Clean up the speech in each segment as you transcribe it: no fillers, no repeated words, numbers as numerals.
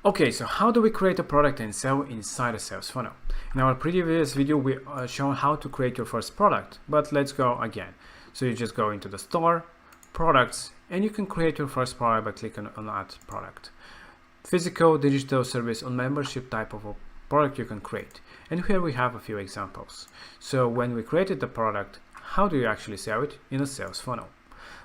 Okay, so how do we create a product and sell inside a sales funnel? In our previous video, we shown how to create your first product, but let's go again. So you just go into the store, products, and you can create your first product by clicking on add product. Physical, digital, service, or membership type of a product you can create. And here we have a few examples. So when we created the product, how do you actually sell it in a sales funnel?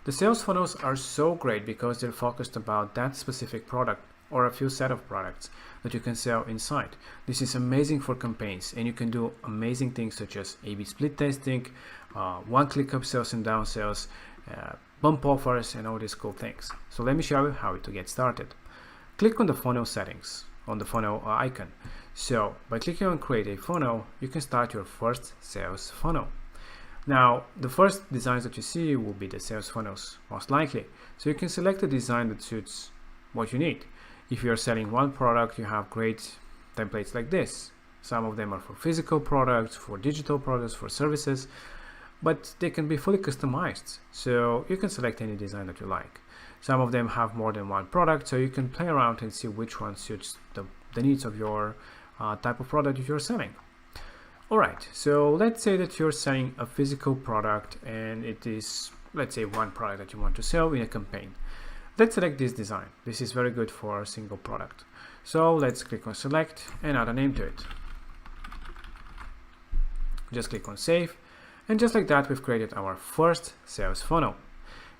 The sales funnels are so great because they're focused about that specific product or a few set of products that you can sell inside. This is amazing for campaigns, and you can do amazing things such as A/B split testing, one-click upsells and downsells, bump offers, and all these cool things. So let me show you how to get started. Click on the funnel settings on the funnel icon. So by clicking on create a funnel, you can start your first sales funnel. Now, the first designs that you see will be the sales funnels, most likely. So you can select a design that suits what you need. If you're selling one product, you have great templates like this. Some of them are for physical products, for digital products, for services, but they can be fully customized. So you can select any design that you like. Some of them have more than one product, so you can play around and see which one suits the needs of your type of product that you're selling. Alright, so let's say that you're selling a physical product and it is, let's say, one product that you want to sell in a campaign. Let's select this design. This is very good for a single product. So let's click on select and add a name to it. Just click on save, and just like that, we've created our first sales funnel.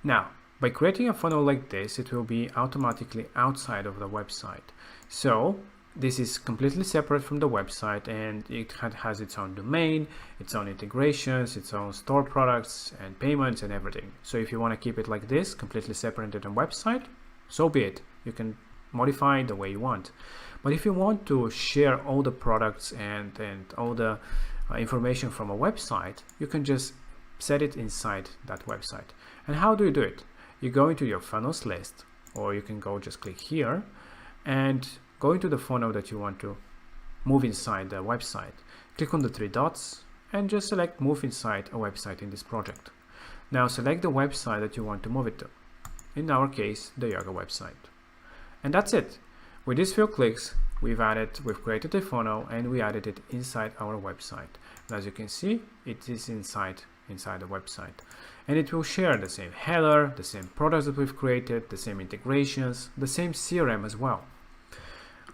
Now, by creating a funnel like this, it will be automatically outside of the website. So this is completely separate from the website, and it has its own domain, its own integrations, its own store products and payments and everything. So if you want to keep it like this, completely separated on website, so be it. You can modify it the way you want. But if you want to share all the products and all the information from a website, you can just set it inside that website. And how do you do it? You go into your funnels list, or you can go just click here and go into the funnel that you want to move inside the website. Click on the three dots and just select move inside a website in this project. Now select the website that you want to move it to. In our case, the yoga website. And that's it. With these few clicks, we've created a funnel and we added it inside our website. And as you can see, it is inside the website. And it will share the same header, the same products that we've created, the same integrations, the same CRM as well.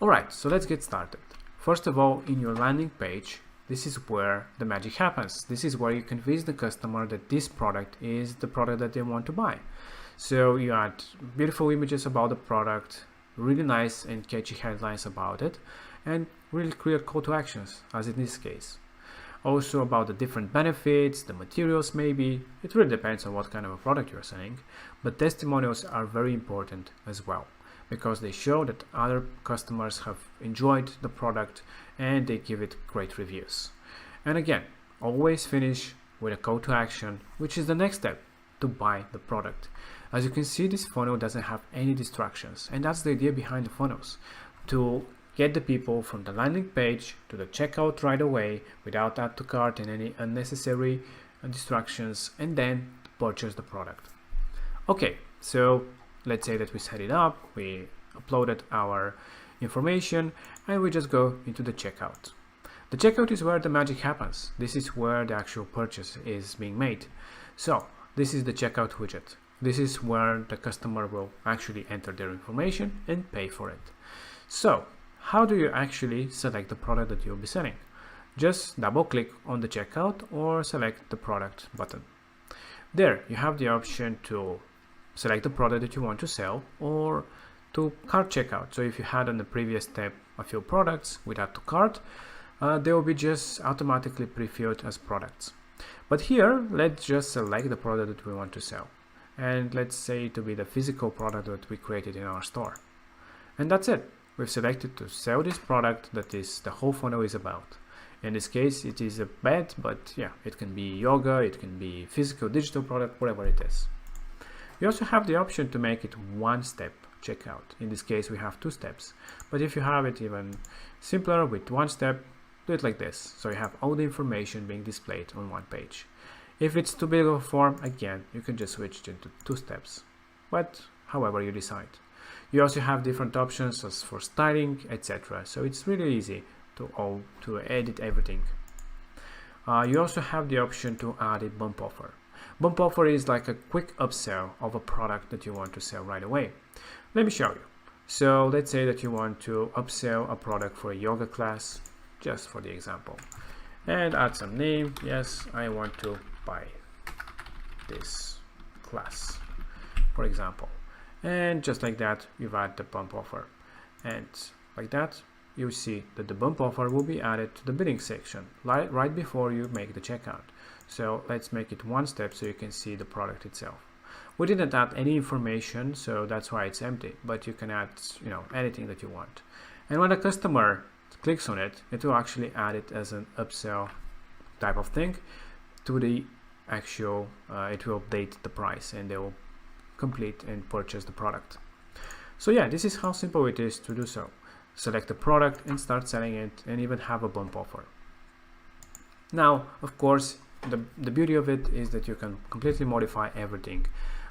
Alright, so let's get started. First of all, in your landing page, this is where the magic happens. This is where you convince the customer that this product is the product that they want to buy. So you add beautiful images about the product, really nice and catchy headlines about it, and really clear call to actions, as in this case. Also about the different benefits, the materials maybe. It really depends on what kind of a product you're selling, but testimonials are very important as well, because they show that other customers have enjoyed the product and they give it great reviews. And again, always finish with a call to action, which is the next step to buy the product. As you can see, this funnel doesn't have any distractions, and that's the idea behind the funnels, to get the people from the landing page to the checkout right away without add to cart and any unnecessary distractions, and then purchase the product. Okay, so let's say that we set it up, we uploaded our information, and we just go into the checkout. The checkout is where the magic happens. This is where the actual purchase is being made. So this is the checkout widget. This is where the customer will actually enter their information and pay for it. So how do you actually select the product that you'll be selling? Just double click on the checkout or select the product button. There you have the option to select the product that you want to sell or to cart checkout. So if you had on the previous step a few products with add to cart, they will be just automatically pre-filled as products. But here, let's just select the product that we want to sell. And let's say to be the physical product that we created in our store. And that's it. We've selected to sell this product that is the whole funnel is about. In this case, it is a bed, but yeah, it can be yoga, it can be physical, digital product, whatever it is. You also have the option to make it one-step checkout. In this case, we have two steps. But if you have it even simpler with one step, do it like this. So you have all the information being displayed on one page. If it's too big of a form, again, you can just switch it into two steps. But however you decide. You also have different options as for styling, etc. So it's really easy to edit everything. You also have the option to add a bump offer. Bump offer is like a quick upsell of a product that you want to sell right away. Let me show you. So let's say that you want to upsell a product for a yoga class, just for the example, and add some name. Yes, I want to buy this class, for example. And just like that, you've added the bump offer. And like that, you see that the bump offer will be added to the bidding section right before you make the checkout. So let's make it one step so you can see the product itself. We didn't add any information, so that's why it's empty, but you can add, anything that you want. And when the customer clicks on it, it will actually add it as an upsell type of thing to the actual, it will update the price and they will complete and purchase the product. So yeah, this is how simple it is to do so. Select the product and start selling it, and even have a bump offer. Now, of course, the beauty of it is that you can completely modify everything,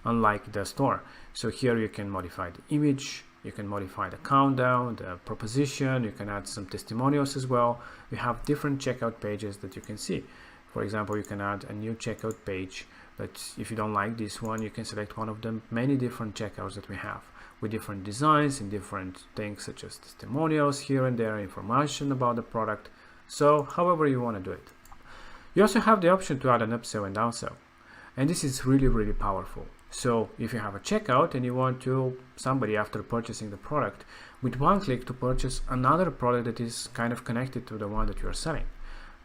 unlike the store. So here you can modify the image, you can modify the countdown, the proposition, you can add some testimonials as well. You have different checkout pages that you can see. For example, you can add a new checkout page, but if you don't like this one, you can select one of the many different checkouts that we have, with different designs and different things such as testimonials here and there, information about the product. So however you want to do it. You also have the option to add an upsell and downsell, and this is really powerful. So if you have a checkout and you want somebody after purchasing the product with one click to purchase another product that is kind of connected to the one that you are selling,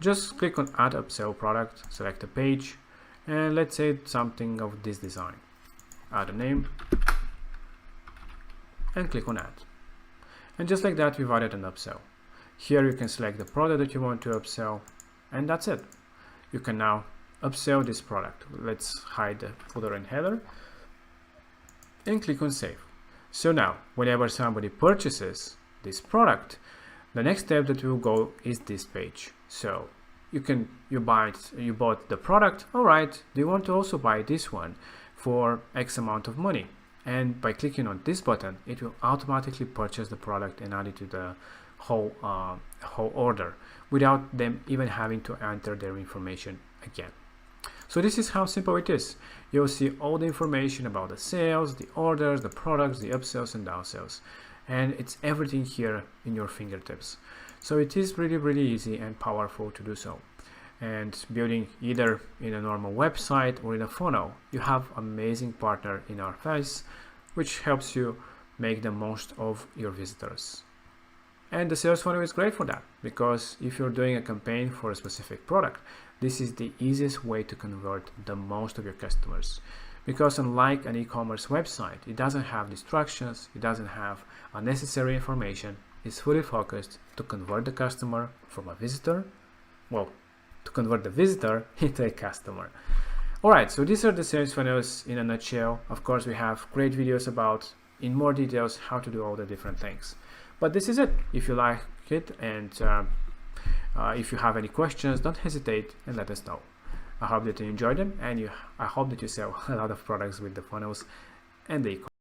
just click on add upsell product, select a page, and let's say something of this design. Add a name and click on add. And just like that, we've added an upsell. Here you can select the product that you want to upsell, and that's it. You can now upsell this product. Let's hide the footer and header and click on save. So now whenever somebody purchases this product, the next step that will go is this page. So you bought the product. All right, do you want to also buy this one for X amount of money? And by clicking on this button, it will automatically purchase the product and add it to the whole order without them even having to enter their information again. So this is how simple it is. You'll see all the information about the sales, the orders, the products, the upsells and downsells, and it's everything here in your fingertips. So it is really easy and powerful to do so. And building either in a normal website or in a funnel, you have amazing partner in our face, which helps you make the most of your visitors. And the sales funnel is great for that, because if you're doing a campaign for a specific product, this is the easiest way to convert the most of your customers. Because unlike an e-commerce website, it doesn't have distractions, it doesn't have unnecessary information. It's fully focused to convert the customer from a visitor, to convert the visitor into a customer. Alright, so these are the sales funnels in a nutshell. Of course, we have great videos about, in more details, how to do all the different things. But this is it. If you like it, and if you have any questions, don't hesitate and let us know. I hope that you enjoyed them, and I hope that you sell a lot of products with the funnels and the e-commerce.